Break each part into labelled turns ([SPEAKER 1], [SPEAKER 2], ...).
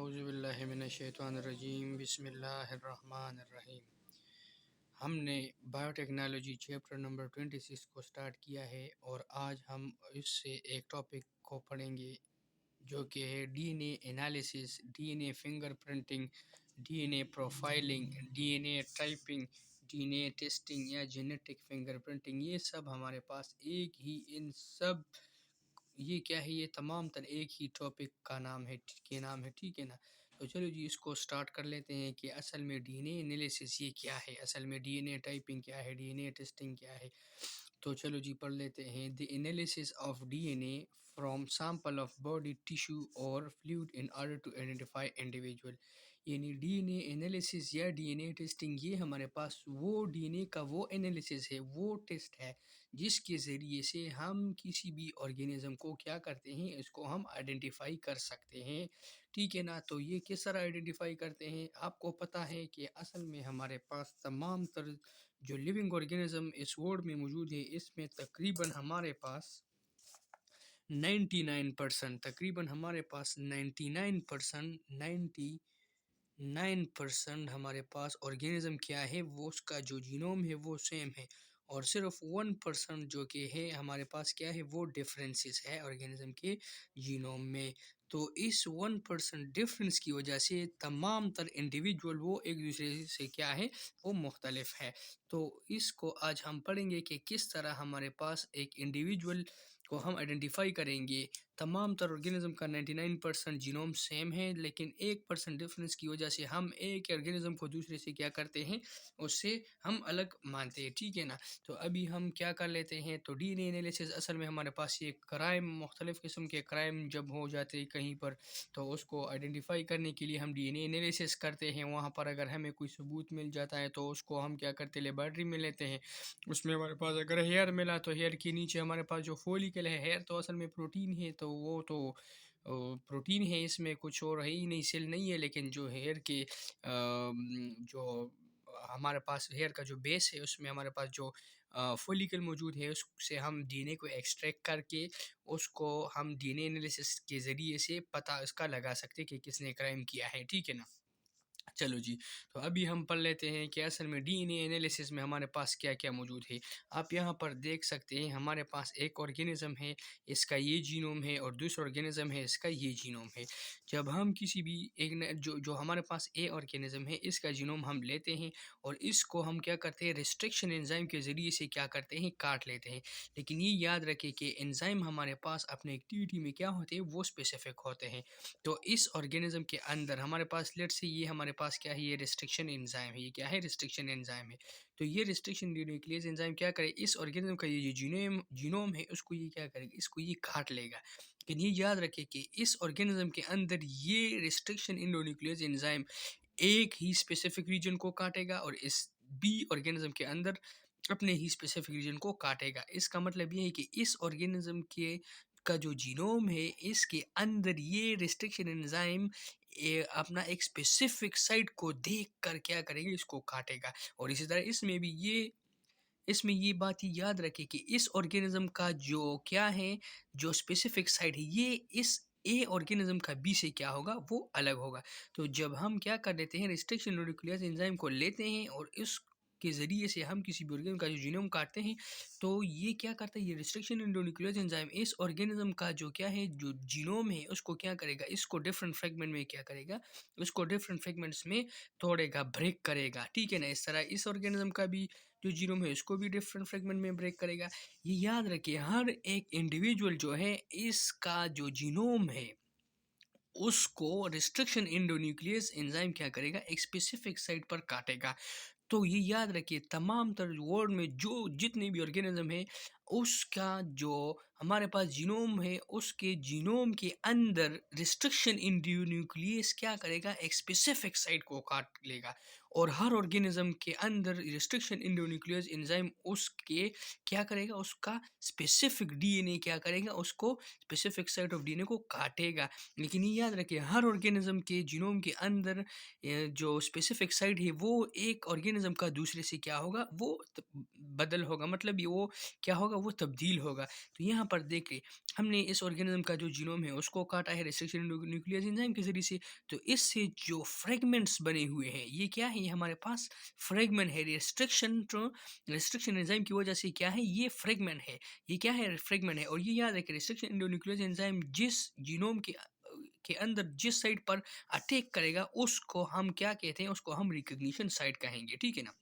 [SPEAKER 1] औज़ुबिल्लाहिमिनश्शैतानिर्रजीम बिस्मिल्लाहिर्रहमानिर्रहीम। हमने biotechnology chapter number 26 को स्टार्ट किया है और आज हम इससे एक टॉपिक को पढ़ेंगे जो कि है DNA analysis, DNA fingerprinting, DNA profiling, DNA typing, DNA testing या जेनेटिक फिंगरप्रिंटिंग। ये सब हमारे पास एक ही इन सब ये क्या है, ये तमाम तर एक ही टॉपिक का नाम है, ठीक है ना। तो चलो जी इसको स्टार्ट कर लेते हैं कि असल में डीएनए एनालिसिस ये क्या है, असल में डीएनए टाइपिंग क्या है, डीएनए टेस्टिंग क्या है। तो चलो जी पढ़ लेते हैं। The analysis of DNA from sample of body tissue और fluid in order to identify individual. यानी डीएनए एनालिसिस या डीएनए टेस्टिंग ये हमारे पास वो डीएनए का वो एनालिसिस है, वो टेस्ट है जिसके ज़रिए से हम किसी भी ऑर्गेनिज्म को क्या करते हैं, इसको हम आइडेंटिफाई कर सकते हैं, ठीक है ना। तो ये किस तरह आइडेंटिफाई करते हैं, आपको पता है कि असल में हमारे पास तमाम तर जो लिविंग ऑर्गेनिज्म इस वर्ल्ड में मौजूद है, इसमें तकरीबन हमारे पास 99% तकरीबन हमारे पास 99% हमारे पास ऑर्गेनिज्म क्या है, वो उसका जो जीनोम है वो सेम है और सिर्फ 1% जो कि है हमारे पास क्या है, वो डिफरेंसेस है ऑर्गेनिज्म के जीनोम में। तो इस 1% डिफरेंस की वजह से तमाम तर इंडिविजुअल वो एक दूसरे से क्या है, वो मुख्तलिफ है। तो इसको आज हम पढ़ेंगे कि किस तरह हमारे पास एक इंडिविजुअल को हम आइडेंटिफाई करेंगे। तमाम तर ऑर्गेनिज्म का 99% जीनोम सेम है, लेकिन 1% डिफरेंस की वजह से हम एक ऑर्गेनिज्म को दूसरे से क्या करते हैं, उससे हम अलग मानते हैं, ठीक है ना। तो अभी हम क्या कर लेते हैं, तो डीएनए एनालिसिस असल में हमारे पास ये क्राइम, मुख्तलिफ़ किस्म के क्राइम जब हो जाते हैं कहीं पर, तो उसको आइडेंटिफाई करने के लिए हम डीएनए एनालिसिस करते हैं। वहाँ पर अगर हमें कोई सबूत मिल जाता है तो उसको हम क्या करते हैं, लेबॉरेटरी में लेते हैं। उसमें हमारे पास अगर हेयर मिला तो हेयर के नीचे हमारे पास जो फॉलिकल है, हेयर तो असल में प्रोटीन है, तो वो तो प्रोटीन है, इसमें कुछ और है ही नहीं, सेल नहीं है। लेकिन जो हेयर के जो हमारे पास हेयर का जो बेस है, उसमें हमारे पास जो फॉलिकल मौजूद है, उससे हम डीएनए को एक्सट्रैक्ट करके उसको हम डीएनए एनालिसिस के ज़रिए से पता इसका लगा सकते हैं कि किसने क्राइम किया है, ठीक है ना। चलो जी, तो अभी हम पढ़ लेते हैं कि असल में डीएनए एनालिसिस में हमारे पास क्या-क्या मौजूद है। आप यहाँ पर देख सकते हैं हमारे पास एक ऑर्गेनिज़्म है, इसका ये जीनोम है और दूसरा ऑर्गेनिज़्म है, इसका ये जीनोम है। जब हम किसी भी एक न जो जो हमारे पास ए ऑर्गेनिज़्म है, इसका जीनोम हम लेते हैं और इसको हम क्या करते हैं, रिस्ट्रिक्शन एंजाइम के ज़रिए से क्या करते हैं, काट लेते हैं। लेकिन ये याद रखें कि एंजाइम हमारे पास अपने एक्टिविटी में क्या होते हैं, वो स्पेसिफिक होते हैं। तो इस ऑर्गेनिज्म के अंदर हमारे पास लेट्स से ये हमारे पास क्या है, ये रिस्ट्रिक्शन एंजाइम है, ये क्या है, रिस्ट्रिक्शन एंजाइम है। तो ये रिस्ट्रिक्शन न्यूक्लियस एंजाइम क्या करे, इस ऑर्गेनिज्म का ये जो जीनोम जीनोम है उसको ये क्या करेगा, इसको ये काट लेगा। लेकिन ये याद रखें कि इस ऑर्गेनिज्म के अंदर ये रिस्ट्रिक्शन इंडोन्यूक्लियस एंजाइम एक ही स्पेसिफिक रीजन को काटेगा और इस बी ऑर्गेनिज्म के अंदर अपने ही स्पेसिफिक रीजन को काटेगा। इसका मतलब ये है कि इस ऑर्गेनिज्म के का जो जीनोम है, इसके अंदर ये रिस्ट्रिक्शन एंजाइम अपना एक स्पेसिफिक साइट को देख कर क्या करेगा, इसको काटेगा। और इसी तरह इसमें ये बात ही याद रखें कि इस ऑर्गेनिज्म का जो क्या है, जो स्पेसिफिक साइट है, ये इस ए ऑर्गेनिज्म का बी से क्या होगा, वो अलग होगा। तो जब हम क्या कर लेते हैं, रिस्ट्रिक्शन न्यूक्लियस एंजाइम को लेते हैं और इसके ज़रिए से हम किसी भी ऑर्गेनिज्म का जो जीनोम काटते हैं, तो ये क्या करता है, ये रिस्ट्रिक्शन न्यूक्लियस एंजाइम इस ऑर्गेनिज्म का जो क्या है, जो जीनोम है, उसको क्या करेगा, इसको डिफरेंट फ्रेगमेंट में क्या करेगा, उसको डिफरेंट फ्रेगमेंट्स में तोड़ेगा, ब्रेक करेगा, ठीक है ना। इस तरह इस ऑर्गेनिज्म का भी जो जीनोम है इसको भी डिफरेंट फ्रेगमेंट में ब्रेक करेगा। ये याद रखिए, हर एक इंडिविजुअल जो है, इसका जो जीनोम है उसको रिस्ट्रिक्शन एंडोन्यूक्लियस एंजाइम क्या करेगा, एक स्पेसिफिक साइट पर काटेगा। तो ये याद रखिए, तमाम तर वर्ल्ड में जो जितने भी ऑर्गेनिज्म है, उसका जो हमारे पास जीनोम है, उसके जीनोम के अंदर रिस्ट्रिक्शन न्यूक्लियस क्या करेगा, एक स्पेसिफिक साइट को काट लेगा। और हर ऑर्गेनिज्म के अंदर रिस्ट्रिक्शन न्यूक्लियस एंजाइम उसके क्या करेगा, उसका स्पेसिफिक डीएनए क्या करेगा, उसको स्पेसिफिक साइट ऑफ डीएनए को काटेगा। लेकिन ये याद रखिए, हर ऑर्गेनिज्म के जीनोम के अंदर जो स्पेसिफिक साइट है, वो एक ऑर्गेनिज्म का दूसरे से क्या होगा, वो बदल होगा, मतलब ये वो क्या होगा, वो तब्दील होगा। तो यहाँ पर देखिए हमने इस ऑर्गेनिज्म का जो जीनोम है उसको काटा है रिस्ट्रिक्शन न्यूक्लियस एंजाइम के ज़रिए से। तो इससे जो फ्रेगमेंट्स बने हुए हैं ये क्या है, ये हमारे पास फ्रेगमेंट है। रिस्ट्रिक्शन एंजाइम की वजह से क्या है, ये फ्रेगमेंट है। ये क्या है, फ्रेगमेंट है। और ये याद रखें रिस्ट्रिक्शन एंडोन्यूक्लियस एंजाइम जिस जीनोम के अंदर जिस साइट पर अटैक करेगा उसको हम क्या कहते हैं, उसको हम रिकग्निशन साइट कहेंगे, ठीक है ना।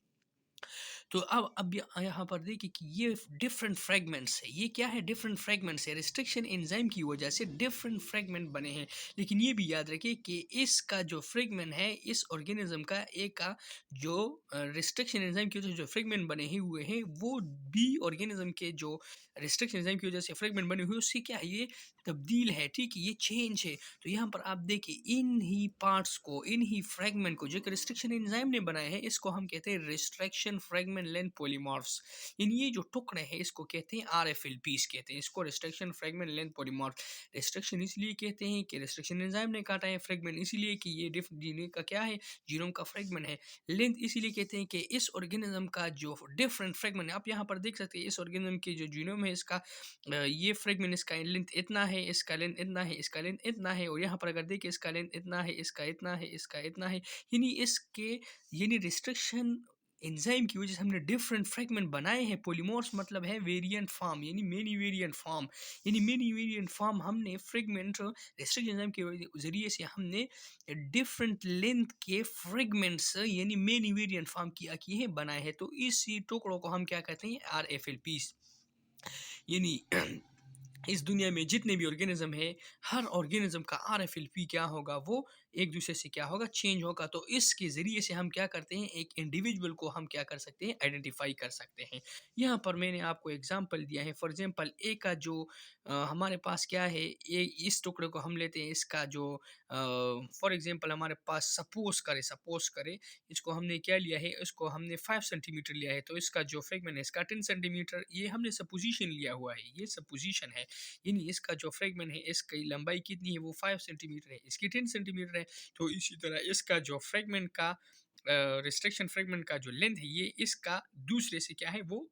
[SPEAKER 1] तो अब यहाँ पर देखिए कि ये डिफरेंट फ्रेगमेंट्स है। ये क्या है, डिफरेंट फ्रेगमेंट्स है। रिस्ट्रिक्शन एंजाइम की वजह से डिफरेंट फ्रेगमेंट बने हैं। लेकिन ये भी याद रखिए कि इसका जो फ्रेगमेंट है इस ऑर्गेनिज्म का एक का जो रिस्ट्रिक्शन एंजाइम की वजह से जो फ्रेगमेंट बने ही हुए हैं वो भी ऑर्गेनिज्म के जो रिस्ट्रिक्शन एंजाइम की वजह से फ्रेगमेंट बने हुए उससे क्या है, ये तब्दील है, ठीक है, ये चेंज है। तो यहाँ पर आप देखिए इन ही पार्ट्स को, इन ही फ्रेगमेंट को जो कि रिस्ट्रिक्शन एंजाइम ने बनाए हैं इसको हम कहते हैं रिस्ट्रिक्शन फ्रेगमेंट लेंथ पॉलीमॉर्फ्स। इन ये जो टुकड़े हैं इसको कहते हैं आरएफएलपीस कहते हैं, इसको restriction fragment length polymorph. Restriction इसलिए कहते हैं कि रिस्ट्रिक्शन एंजाइम ने काटा है, फ्रेगमेंट इसलिए कि ये जीनोम का क्या है, जीनोम का फ्रेगमेंट है। लेंथ इसीलिए कहते हैं कि इस ऑर्गेनिज्म का जो डिफरेंट फ्रेगमेंट है, आप यहाँ पर देख सकते हैं इस ऑर्गेनिज्म की जो जीनोम है इसका ये फ्रेगमेंट, इसका लेंथ इतना है, इसका लेंथ इतना है, इसका लेंथ इतना है। और यहाँ पर अगर देखिए इसका लेंथ इतना है, इसका इतना है, इसका इतना है। यानी रिस्ट्रिक्शन एंजाइम की वजह से हमने डिफरेंट फ्रेगमेंट बनाए हैं। पॉलीमॉर्फ्स मतलब है वेरिएंट फॉर्म, यानी मेनी वेरिएंट फॉर्म। यानी मेनी वेरिएंट फॉर्म हमने फ्रेगमेंट रिस्ट्रिक्शन एंजाइम के जरिए से हमने डिफरेंट लेंथ के फ्रेगमेंट्स यानी मेनी वेरिएंट फॉर्म किए हैं, बनाए हैं। तो इसी टुकड़ों को हम क्या कहते हैं, आरएफएलपीस। यानी इस दुनिया में जितने भी ऑर्गेनिज्म है हर ऑर्गेनिज्म का आरएफएलपी क्या होगा, वो एक दूसरे से क्या होगा, चेंज होगा। तो इसके ज़रिए से हम क्या करते हैं, एक इंडिविजुअल को हम क्या कर सकते हैं, आइडेंटिफाई कर सकते हैं। यहाँ पर मैंने आपको एग्जांपल दिया है। फॉर एग्जांपल ए का जो हमारे पास क्या है, ये इस टुकड़े को हम लेते हैं, इसका जो फॉर एग्जांपल हमारे पास सपोज करे इसको हमने क्या लिया है, इसको हमने 5 सेंटीमीटर लिया है। तो इसका जो फ्रेगमेंट है इसका 10 सेंटीमीटर, ये हमने सपोजिशन लिया हुआ है, ये सपोजिशन है। यानी इसका जो फ्रेगमेंट है इसकी लंबाई कितनी है, वो 5 सेंटीमीटर है, इसकी 10 सेंटीमीटर है। तो इसी तरह इसका जो फ्रेगमेंट का रिस्ट्रिक्शन फ्रेगमेंट का जो लेंथ है ये इसका दूसरे से क्या है, वो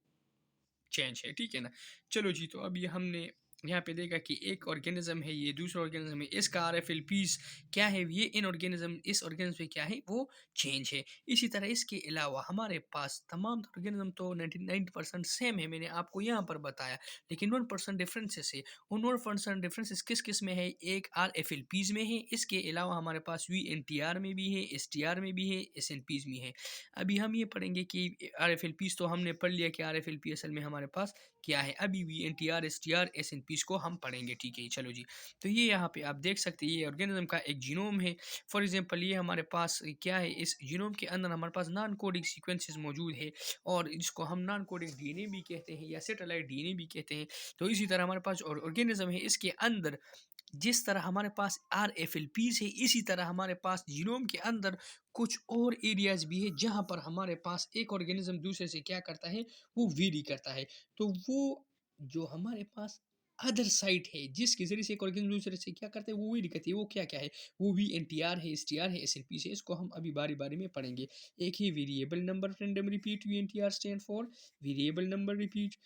[SPEAKER 1] चेंज है, ठीक है ना। चलो जी, तो अभी हमने यहाँ पे देखा कि एक ऑर्गेनिज्म है, ये दूसरा ऑर्गेनिज्म है, इसका आरएफएलपीस क्या है, ये इन ऑर्गेनिज्म इस ऑर्गेनिज्म पे क्या है, वो चेंज है। इसी तरह इसके अलावा हमारे पास तमाम ऑर्गेनिज्म तो 99% सेम है, मैंने आपको यहाँ पर बताया। लेकिन 1% डिफरेंसेस है। उन 1% डिफरेंसेस किस किस में है, एक आरएफएलपीस में है, इसके अलावा हमारे पास वीएनटीआर में भी है, एसटीआर में भी है, एसएनपीस में है। अभी हम ये पढ़ेंगे कि आरएफएलपीस तो हमने पढ़ लिया कि आरएफएलपी असल में हमारे पास क्या है। अभी वीएनटीआर, एसटीआर, एसएनपीस को हम पढ़ेंगे, ठीक है। चलो जी, तो ये यहाँ पे आप देख सकते हैं ये ऑर्गेनिज्म का एक जीनोम है। फॉर एग्जांपल ये हमारे पास क्या है, इस जीनोम के अंदर हमारे पास नॉन कोडिंग सीक्वेंसेस मौजूद है और जिसको हम नॉन कोडिंग डीएनए भी कहते हैं या सेटेलाइट डीएनए भी कहते हैं। तो इसी तरह हमारे पास और ऑर्गेनिज्म है, इसके अंदर जिस तरह हमारे पास आरएफएलपीस है इसी तरह हमारे पास जीनोम के अंदर कुछ और एरियाज भी है जहाँ पर हमारे पास एक ऑर्गेनिज्म दूसरे से क्या करता है, वो वेरी करता है। तो वो जो हमारे पास अदर साइट है जिसके जरिए से एक ऑर्गेनिज्म दूसरे से क्या करता है, वो वेरी करती है, वो क्या क्या है, वो वी एन टी आर है, एस टी आर है, एस एल पी है। इसको हम अभी बारी बारी में पढ़ेंगे। एक ही variable number random repeat, V N T R stand for variable number repeat.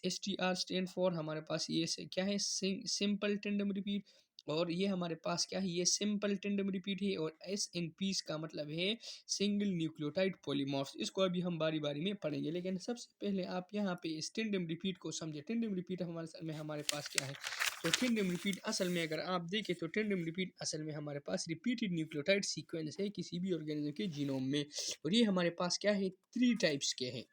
[SPEAKER 1] S T R stand for हमारे पास ये क्या है, सिंपल टेंडम रिपीट। और ये हमारे पास क्या है, ये सिंपल टेंडम रिपीट है। और एस एन पीस का मतलब है सिंगल न्यूक्लियोटाइड पॉलीमॉर्फ्स। इसको अभी हम बारी बारी में पढ़ेंगे, लेकिन सबसे पहले आप यहाँ पे इस टेंडम रिपीट को समझे। टेंडम रिपीट हमारे पास क्या है, तो टेंडम रिपीट असल में अगर आप देखें तो टेंडम रिपीट असल में हमारे पास रिपीटेड न्यूक्लियोटाइड सीक्वेंस है किसी भी ऑर्गेनिज्म के जीनोम में। और ये हमारे पास क्या है, 3 टाइप्स के हैं।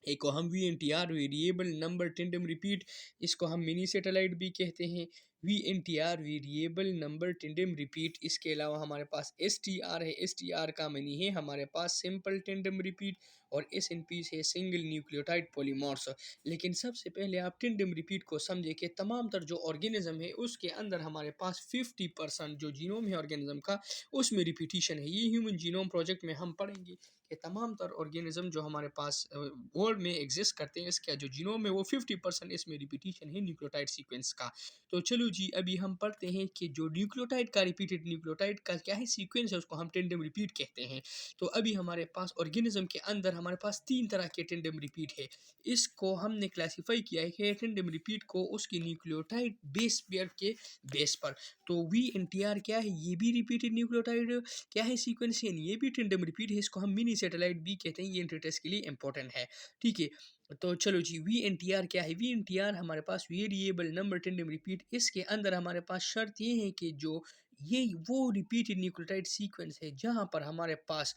[SPEAKER 1] एक को हम VNTR variable number tandem repeat, इसको हम मिनी सेटेलाइट भी कहते हैं। VNTR variable number tandem repeat. इसके अलावा हमारे पास एसटीआर है, एसटीआर का मनी है हमारे पास सिंपल टेंडम रिपीट। और एसएनपी है सिंगल न्यूक्लियोटाइड पॉलीमॉर्स। लेकिन सबसे पहले आप टेंडम रिपीट को समझे कि तमाम तर जो ऑर्गेनिज्म है उसके अंदर हमारे पास 50% जो जीनोम है ऑर्गेनिज्म का उसमें रिपीटिशन है। ये ह्यूमन जीनोम प्रोजेक्ट में हम पढ़ेंगे कि तमाम तर ऑर्गेनिज्म जो हमारे पास वर्ल्ड में एग्जिस्ट करते हैं, इसका जो जीनोम है वो 50% इसमें रिपीटिशन है न्यूक्लियोटाइड सीक्वेंस का। तो चलो जी, अभी हम पढ़ते हैं कि जो न्यूक्लियोटाइड का रिपीटेड न्यूक्लियोटाइड का क्या है सीक्वेंस है, उसको हम टेंडम रिपीट कहते हैं। तो अभी हमारे पास ऑर्गेनिज्म के अंदर हमारे पास 3 तरह के टेंडम रिपीट है। इसको हमने क्लासिफाई किया है कि टेंडम रिपीट को उसकी न्यूक्लियोटाइड बेस पेयर के बेस पर। तो VNTR क्या है? ये भी रिपीटेड न्यूक्लियोटाइड क्या है सीक्वेंस है, ये भी टेंडम रिपीट है, इसको हम मिनी सैटेलाइट भी कहते हैं। ये एंट्री टेस्ट के लिए इंपॉर्टेंट है, ठीक है। तो चलो जी, VNTR क्या है? VNTR हमारे पास वेरिएबल नंबर टेंडम रिपीट, इसके अंदर हमारे पास शर्त ये है कि जो ये वो रिपीटेड न्यूक्लियोटाइड सीक्वेंस है जहाँ पर हमारे पास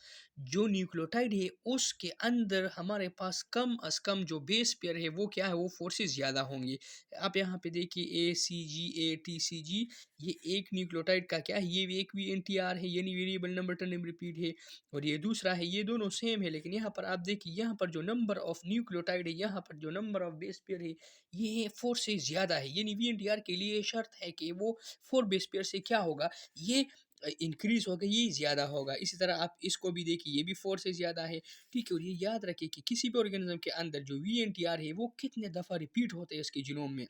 [SPEAKER 1] जो न्यूक्लियोटाइड है उसके अंदर हमारे पास कम अज़ कम जो बेस पेयर है वो क्या है, वो फोर्सेस ज़्यादा होंगी। आप यहाँ पे देखिए ACG ये एक न्यूक्लियोटाइड का क्या है, ये भी एक VNTR है, यानी वेरिएबल नंबर टेंडम रिपीट है, और ये दूसरा है, ये दोनों सेम है। लेकिन यहाँ पर आप देखिए, यहाँ पर जो नंबर ऑफ न्यूक्लियोटाइड है, यहाँ पर जो नंबर ऑफ बेस पेयर है, ये 4 से ज़्यादा है। यानी VNTR के लिए शर्त है कि वो 4 बेस पेयर से क्या होगा, ये इंक्रीज होगा, ये ज़्यादा होगा। इसी तरह आप इसको भी देखिए, ये भी 4 से ज़्यादा है, ठीक है। और ये याद रखिए कि किसी भी ऑर्गेनिज्म के अंदर जो VNTR है वो कितने दफ़ा रिपीट होते हैं इसके जीनोम में,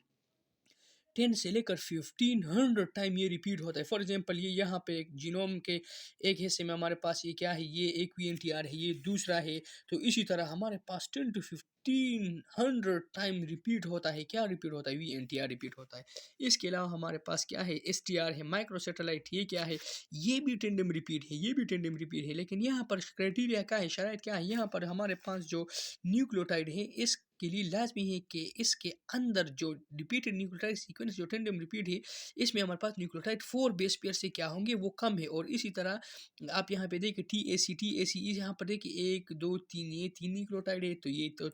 [SPEAKER 1] 10 से लेकर 1500 टाइम ये रिपीट होता है। फॉर एग्जांपल ये यहाँ पे एक जीनोम के एक हिस्से में हमारे पास ये क्या है, ये एक VNTR है, ये दूसरा है। तो इसी तरह हमारे पास 10 to 1500 टाइम रिपीट होता है, क्या रिपीट होता है, VNTR रिपीट होता है। इसके अलावा हमारे पास क्या है, STR है, माइक्रो सैटेलाइट, ये क्या है, ये भी टेंडम रिपीट है, ये भी टेंडम रिपीट है। लेकिन यहाँ पर क्राइटेरिया क्या है, शराइत क्या है, यहाँ पर हमारे पास जो न्यूक्लियोटाइड है इसके लिए लाजमी है कि इसके अंदर जो रिपीटेड न्यूक्लियोटाइड सीक्वेंस जो टेंडम रिपीट है, इसमें हमारे पास न्यूक्लियोटाइड 4 बेस पेयर से क्या होंगे, वो कम है। और इसी तरह आप यहाँ पे देखिए TAC यहाँ पर देखिए 1 2 3, ये 3 न्यूक्लियोटाइड है, तो ये तो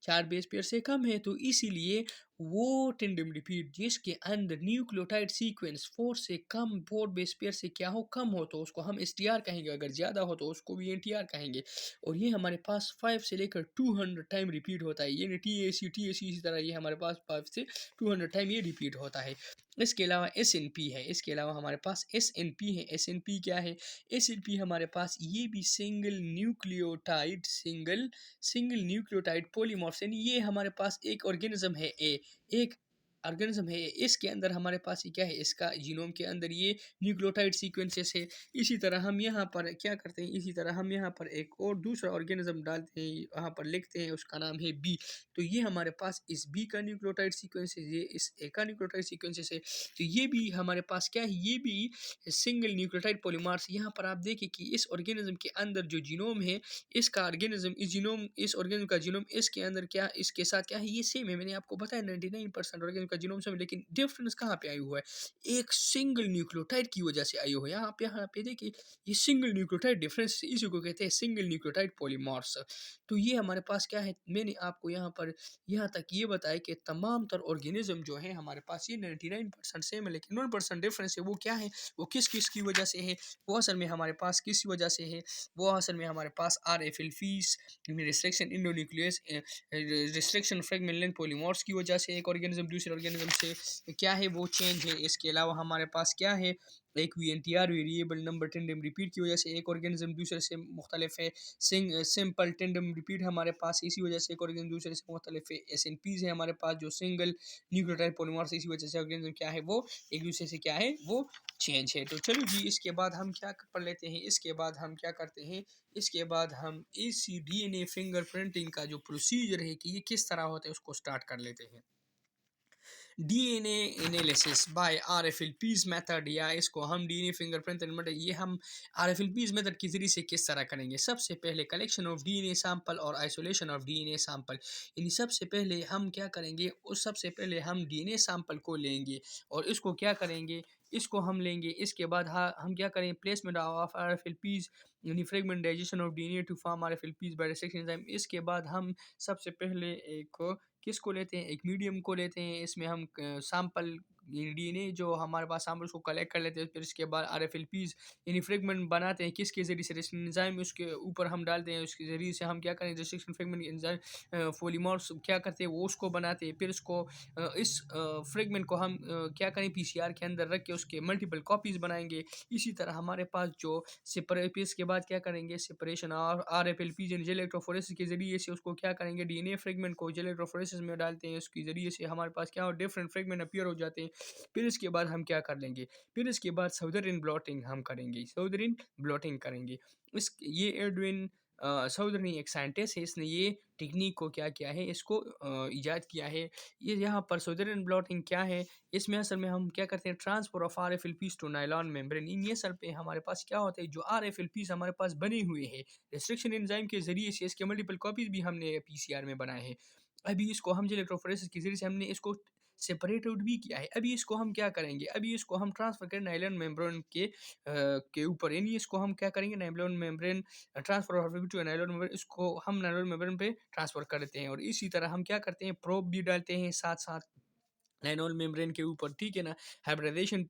[SPEAKER 1] 4 बेस पेयर से कम है। तो इसीलिए वो टेंडम रिपीट जिसके अंदर न्यूक्लियोटाइड सीक्वेंस 4 से कम, 4 बेस पेयर से क्या हो, कम हो, तो उसको हम STR कहेंगे, अगर ज़्यादा हो तो उसको VNTR कहेंगे। और ये हमारे पास 5 से लेकर 200 टाइम रिपीट होता है, ये TAC इसी तरह ये हमारे पास 5 से 200 टाइम ये रिपीट होता है। इसके अलावा SNP है, इसके अलावा हमारे पास SNP है। SNP क्या है, SNP हमारे पास ये भी सिंगल न्यूक्लियोटाइड पॉलीमॉर्फ, यानी ये हमारे पास एक ऑर्गेनिज्म है, एक ऑर्गेनिज्म है, इसके अंदर हमारे पास ये क्या है, इसका जीनोम के अंदर ये न्यूक्लियोटाइड सीक्वेंसेस है। इसी तरह हम यहाँ पर क्या करते हैं, इसी तरह हम यहाँ पर एक और दूसरा ऑर्गेनिज्म डालते हैं, यहाँ पर लिखते हैं, उसका नाम है B। तो ये हमारे पास इस B का न्यूक्लियोटाइड सीक्वेंस है, ये इस A का न्यूक्लियोटाइड सीक्वेंसेस है। तो ये भी हमारे पास क्या है, ये भी सिंगल न्यूक्लियोटाइड पॉलीमर्स। यहाँ पर आप देखिए कि इस ऑर्गेनिज्म के अंदर जो जीनोम है, इसका ऑर्गेनिज्म इस ऑर्गेनिज्म का जीनोम इसके अंदर क्या, इसके साथ क्या है, ये सेम है। मैंने आपको बताया 99% ऑर्गेनिज्म का जीनोम सेम है, लेकिन डिफरेंस कहाँ पे आया हुआ है, एक सिंगल न्यूक्लियोटाइड की वजह से आई हुई है। यहाँ पे देखिए, ये सिंगल न्यूक्लियोटाइड डिफरेंस, इसी को कहते हैं सिंगल न्यूक्लियोटाइड पॉलीमर्स। तो ये हमारे पास क्या है, मैंने आपको यहाँ पर यहाँ तक ये बताया कि तमाम तर ऑर्गेनिज्म जो है हमारे पास ये 99% सेम है, लेकिन 1% डिफरेंस है। वो क्या है, वो किस किस की वजह से है, वो असल में हमारे पास किस वजह से है, वो असल में हमारे पास RFLPs restriction endonuclease restriction fragment length polymorphs की वजह से एक ऑर्गेनिज्म दूसरे ऑर्गेनिज्म से क्या है, वो चेंज है। इसके अलावा हमारे पास क्या है, एक VNTR variable number tandem repeat की वजह से एक ऑर्गेनिज्म दूसरे से मुख्तलिफ है। सिंपल टेंडम रिपीट हमारे पास इसी वजह से एक ऑर्गेनिज्म दूसरे से मुख्तलिफ है। SNPs है हमारे पास जो सिंगल न्यूक्लियोटाइड पॉलीमर्स, इसी वजह से ऑर्गेनिज्म क्या है, वो एक दूसरे से क्या है, वो चेंज है। तो चलो जी, इसके बाद हम क्या पढ़ लेते हैं, इसके बाद हम क्या करते हैं, इसके बाद हम इसी DNA फिंगरप्रिंटिंग का जो प्रोसीजर है कि ये किस तरह होता है उसको स्टार्ट कर लेते हैं। DNA analysis bye RFLPs method, या इसको हम DNA फिंगरप्रिंट मेथड, ये हम RFLPs मेथड के जरिए से किस तरह करेंगे। सबसे पहले कलेक्शन ऑफ DNA सैंपल और आइसोलेशन ऑफ DNA सैंपल, यानी सबसे पहले हम क्या करेंगे, उस सबसे पहले हम DNA सैंपल को लेंगे और इसको क्या करेंगे, इसको हम लेंगे। इसके बाद हम क्या करेंगे, प्लेसमेंट ऑफ RFLPs यानी fragmentization of DNA to form RFLPs by dissection enzyme. इसके बाद हम सबसे पहले एक किसको लेते हैं, एक मीडियम को लेते हैं, इसमें हम सैंपल डीएनए जो हमारे पास सैंपल उसको कलेक्ट कर लेते हैं, फिर इसके बाद आरएफएलपीज़ यानी फ्रेगमेंट बनाते हैं, किसके ज़रिए से? रेस्टिंग एंजाइम उसके ऊपर हम डालते हैं, उसके ज़रिए से हम क्या करें, रेस्ट्रिक्शन फ्रेगमेंट एंजाइम पॉलीमर्स क्या करते हैं, वो उसको बनाते हैं, फिर उसको इस फ्रेगमेंट को हम क्या करें, पीसीआर के अंदर रख के उसके मल्टीपल कॉपीज़ बनाएंगे। इसी तरह हमारे पास जो फिर इसके बाद क्या करेंगे, सेपरेशन और आरएफएलपी यानी जेल इलेक्ट्रोफोरेसिस के ज़रिए से उसको क्या करेंगे, डीएनए फ्रेगमेंट को जेल इलेक्ट्रोफोरेसिस में डालते हैं, उसके ज़रिए से हमारे पास क्या हो, डिफरेंट फ्रेगमेंट अपीयर हो जाते हैं। फिर इसके बाद हम क्या कर लेंगे, फिर इसके बाद साउदर्न ब्लॉटिंग हम करेंगे, साउदर्न ब्लॉटिंग करेंगे। इस ये एडविन साउदर्नी एक साइंटिस्ट है, इसने ये टेक्निक को क्या किया है, इसको इजाद किया है। ये यहाँ पर साउदर्न ब्लॉटिंग क्या है, इसमें असल में हम क्या करते हैं, transfer of RFLPs to nylon membrane. इन ये असल पे हमारे पास क्या होता है, जो आरएफएलपीज हमारे पास बने हुए हैं रिस्ट्रिक्शन एंजाइम के जरिए से, इसके मल्टीपल कॉपीज भी हमने पीसीआर में बनाए हैं। अभी इसको हम जो इलेक्ट्रोफोरेसिस के जरिए से हमने इसको सेपरेट आउट भी किया है। अभी इसको हम क्या करेंगे, अभी इसको हम ट्रांसफर करें नायलॉन मेम्ब्रेन के ऊपर, यानी इसको हम क्या करेंगे, nylon membrane transfer of to nylon membrane, इसको हम नायलॉन मेम्ब्रेन पे ट्रांसफर कर देते हैं। और इसी तरह हम क्या करते हैं, प्रोब भी डालते हैं साथ साथ नाइनोल मेम्ब्रेन के ऊपर, ठीक है ना। हाइब्रिडाइजेशन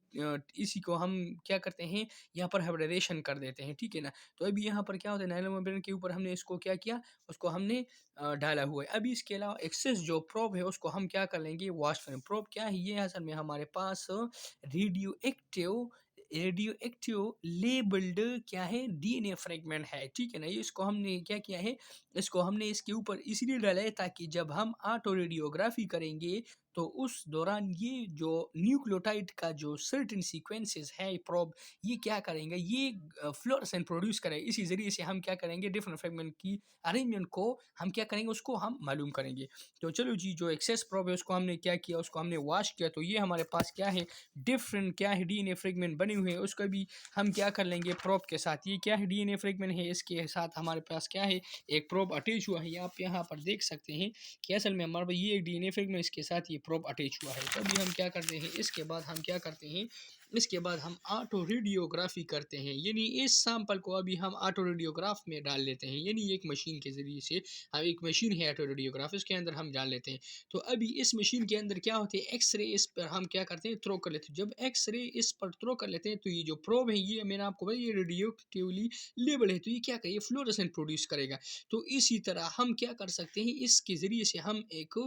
[SPEAKER 1] इसी को हम क्या करते हैं, यहाँ पर हाइब्रिडाइजेशन कर देते हैं, ठीक है ना। तो अभी यहाँ पर क्या होता है, नाइनोल मेम्ब्रेन के ऊपर हमने इसको क्या किया, उसको हमने डाला हुआ है। अभी इसके अलावा एक्सेस जो प्रोब है उसको हम क्या कर लेंगे, वॉश करें। प्रोब क्या है, ये असल में हमारे पास radioactive radioactive labelled क्या है, डीएनए फ्रेगमेंट है, ठीक है ना। ये इसको हमने क्या किया है, इसको हमने इसके ऊपर इसलिए डाला है ताकि जब हम ऑटो रेडियोग्राफी करेंगे तो उस दौरान ये जो न्यूक्लियोटाइड का जो सर्टेन सीक्वेंसेस है प्रोब, ये क्या करेंगे, ये फ्लोरेसेंट प्रोड्यूस करें। इसी ज़रिए से हम क्या करेंगे, डिफरेंट फ्रेगमेंट की अरेंजमेंट को हम क्या करेंगे, उसको हम मालूम करेंगे। तो चलो जी, जो एक्सेस प्रोब है उसको हमने क्या किया, उसको हमने वॉश किया। तो ये हमारे पास क्या है, डिफरेंट क्या है, डीएनए फ्रेगमेंट बने हुए हैं, उसका भी हम क्या कर लेंगे प्रोब के साथ। ये क्या है, डीएनए फ्रेगमेंट है, इसके साथ हमारे पास क्या है, एक प्रोब अटैच हुआ है। आप यहाँ पर देख सकते हैं कि असल में हमारे पास ये एक डीएनए फ्रेगमेंट, इसके साथ ये प्रोब अटैच हुआ है। तो अभी हम क्या करते हैं, इसके बाद हम क्या करते हैं, इसके बाद हम ऑटो रेडियोग्राफी करते हैं, यानी इस सैंपल को अभी हम ऑटो रेडियोग्राफ में डाल लेते हैं, यानी एक मशीन के ज़रिए से। हम एक मशीन है ऑटो रेडियोग्राफ, उसके अंदर हम डाल लेते हैं। तो अभी इस मशीन के अंदर क्या होते हैं, एक्सरे इस पर हम क्या करते हैं, थ्रो कर लेते हैं। जब एक्सरे इस पर थ्रो कर लेते हैं तो ये जो प्रोब है, ये मैंने आपको बताया, ये रेडियोएक्टिवली लेबल है, तो ये क्या करेगा, फ्लोरेसेंट प्रोड्यूस करेगा। तो इसी तरह हम क्या कर सकते हैं, इसके ज़रिए से हम एक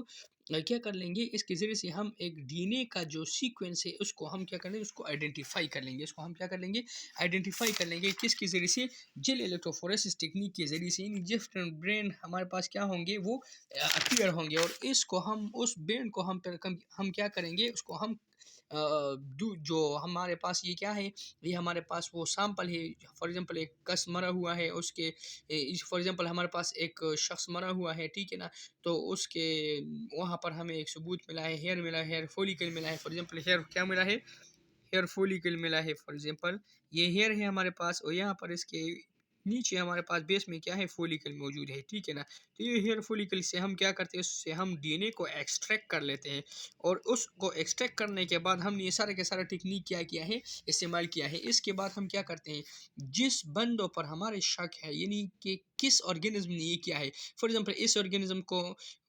[SPEAKER 1] क्या कर लेंगे, इसके ज़रिए से हम एक डीएनए का जो सीक्वेंस है उसको हम क्या कर लेंगे, उसको आइडेंटिफाई कर लेंगे। इसको हम क्या कर लेंगे, आइडेंटिफाई कर लेंगे, किसके ज़रिए से, जेल इलेक्ट्रोफोरेसिस टेक्निक के ज़रिए से। इन डिफरेंट ब्रेन हमारे पास क्या होंगे, वो अपीयर होंगे, और इसको हम उस बैंड को हम क्या करेंगे, उसको हम जो हमारे पास ये क्या है, ये हमारे पास वो सैंपल है। फॉर एग्जांपल एक कस मरा हुआ है, उसके फॉर एग्जांपल हमारे पास एक शख्स मरा हुआ है, ठीक है ना। तो उसके वहाँ पर हमें एक सबूत मिला है, हेयर मिला है, हेयर फॉलिकल मिला है। फॉर एग्जांपल हेयर क्या मिला है, हेयर फॉलिकल मिला है। फॉर एग्जांपल ये हेयर है हमारे पास, और यहाँ पर इसके नीचे हमारे पास बेस में क्या है, फॉलिकल मौजूद है, ठीक है ना। तो ये हेयर फॉलिकल से हम क्या करते हैं, उससे हम डीएनए को एक्सट्रैक्ट कर लेते हैं, और उसको एक्सट्रैक्ट करने के बाद हमने ये सारे के सारा टेक्निक क्या किया है, इस्तेमाल किया है। इसके बाद हम क्या करते हैं, जिस बंदों पर हमारे शक है, यानी कि किस ऑर्गेनिज्म ने ये किया है, फॉर एग्जांपल इस ऑर्गेनिज्म को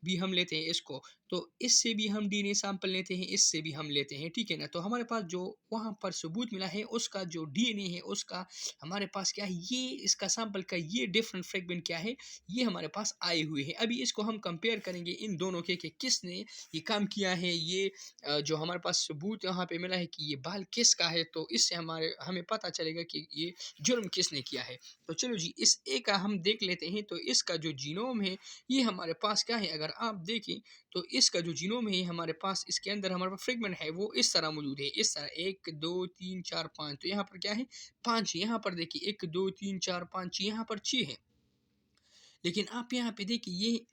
[SPEAKER 1] भी हम लेते हैं, इसको, तो इससे भी हम डीएनए सैंपल लेते हैं, इससे भी हम लेते हैं, ठीक है ना। तो हमारे पास जो वहाँ पर सबूत मिला है, उसका जो डीएनए है, उसका हमारे पास क्या है, ये इसका सैंपल का ये डिफरेंट फ्रेगमेंट क्या है, ये हमारे पास आए हुए हैं। अभी इसको हम कंपेयर करेंगे इन दोनों के कि किसने ये काम किया है। ये जो हमारे पास सबूत यहाँ पे मिला है कि ये बाल किसका है, तो इससे हमें पता चलेगा कि ये जुर्म किसने किया है। तो चलो जी, इस ए का हम देख लेते हैं। तो इसका जो जीनोम है, ये हमारे पास क्या है, अगर आप देखें तो इसका जो जीनोम है, ये हमारे पास इसके अंदर हमारे पास फ्रेगमेंट है, वो इस तरह मौजूद है, इस तरह 1 2 3 4 5। तो यहाँ पर क्या है, 5। यहाँ पर देखिए 1 2 3 4 5, यहाँ पर 6 है। लेकिन आप यहाँ पे देखिए ये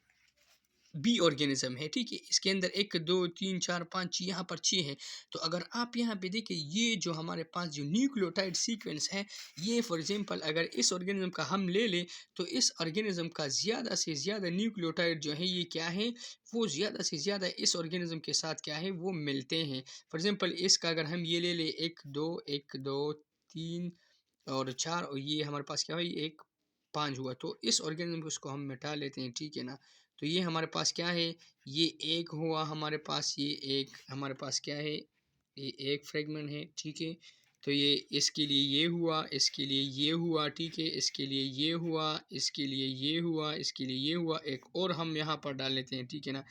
[SPEAKER 1] बी ऑर्गेनिज्म है, ठीक है। इसके अंदर 1 2 3 4 5, यहाँ पर 6 है। तो अगर आप यहाँ पे देखिए, ये जो हमारे पास जो न्यूक्लियोटाइड सीक्वेंस है, ये फॉर एग्जांपल अगर इस ऑर्गेनिज्म का हम ले लें, तो इस ऑर्गेनिज्म का ज़्यादा से ज़्यादा न्यूक्लियोटाइड जो है, ये क्या है, वो ज़्यादा से ज़्यादा इस ऑर्गेनिज्म के साथ क्या है, वो मिलते हैं। फॉर एग्जांपल इसका अगर हम ये ले लें, 1 2 3 और 4, और ये हमारे पास क्या हुआ, 1 5 हुआ। तो इस ऑर्गेनिज्म को उसको हम मिटा लेते हैं, ठीक है ना। तो ये हमारे पास क्या है, ये 1 हुआ हमारे पास, ये 1 हमारे पास क्या है, ये एक फ्रेगमेंट है, ठीक है। तो ये इसके लिए ये हुआ, इसके लिए ये हुआ, ठीक है, इसके लिए ये हुआ, इसके लिए ये हुआ, इसके लिए ये हुआ। एक और हम यहाँ पर डाल लेते हैं, ठीक है ना।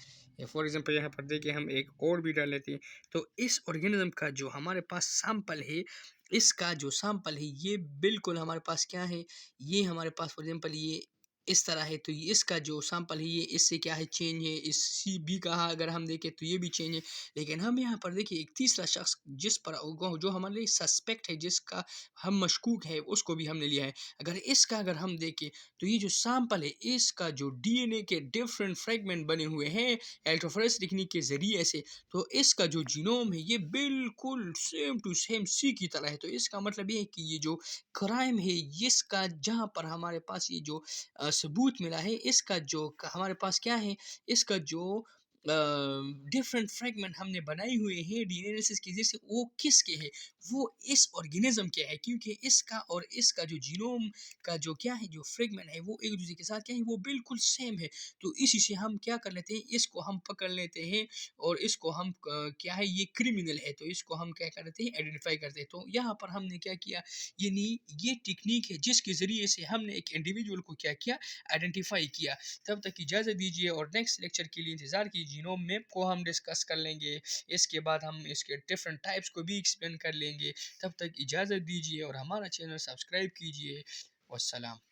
[SPEAKER 1] फॉर एग्जांपल यहाँ पर देखिए हम एक और भी डाल लेते हैं। तो इस ऑर्गेनिज्म का जो हमारे पास सैंपल है, इसका जो सैंपल है ये बिल्कुल हमारे पास क्या है, ये हमारे पास फॉर एग्जांपल ये इस तरह है। तो ये इसका जो सैंपल है ये इससे क्या है, चेंज है। इस सी बी का अगर हम देखें तो ये भी चेंज है। लेकिन हम यहाँ पर देखिए एक तीसरा शख्स जिस पर जो हमारे लिए सस्पेक्ट है, जिसका हम मशकूक है, उसको भी हमने लिया है। अगर हम देखें तो ये जो सैंपल है इसका जो डीएनए के डिफरेंट फ्रेगमेंट बने हुए हैं इलेक्ट्रोफोरेंसिक टेक्निक के ज़रिए से, तो इसका जो जीनोम है ये बिल्कुल सेम टू सेम सी की तरह है। तो इसका मतलब ये है कि ये जो क्राइम है इसका जहाँ पर हमारे पास ये जो सबूत मिला है, इसका जो हमारे पास क्या है, इसका जो डिफरेंट फ्रेगमेंट हमने बनाए हुए हैं डीएनए एनालिसिस की वजह से, वो किसके हैं, वो इस ऑर्गेनिज्म के है। क्योंकि इसका और इसका जो जीनोम का जो क्या है, जो फ्रेगमेंट है, वो एक दूसरे के साथ क्या है, वो बिल्कुल सेम है। तो इसी से हम क्या कर लेते हैं, इसको हम पकड़ लेते हैं और इसको हम क्या है, ये क्रिमिनल है, तो इसको हम क्या करते हैं, आइडेंटिफाई करते हैं। तो यहाँ पर हमने क्या किया, यानी ये टेक्निक है जिसके ज़रिए से हमने एक इंडिविजुअल को क्या किया, आइडेंटिफाई किया। तब तक इजाज़त दीजिए और नेक्स्ट लेक्चर के लिए इंतज़ार कीजिए। जीनोम मैप को हम डिस्कस कर लेंगे, इसके बाद हम इसके डिफरेंट टाइप्स को भी एक्सप्लेन कर लेंगे। तब तक इजाज़त दीजिए और हमारा चैनल सब्सक्राइब कीजिए। वस्सलाम।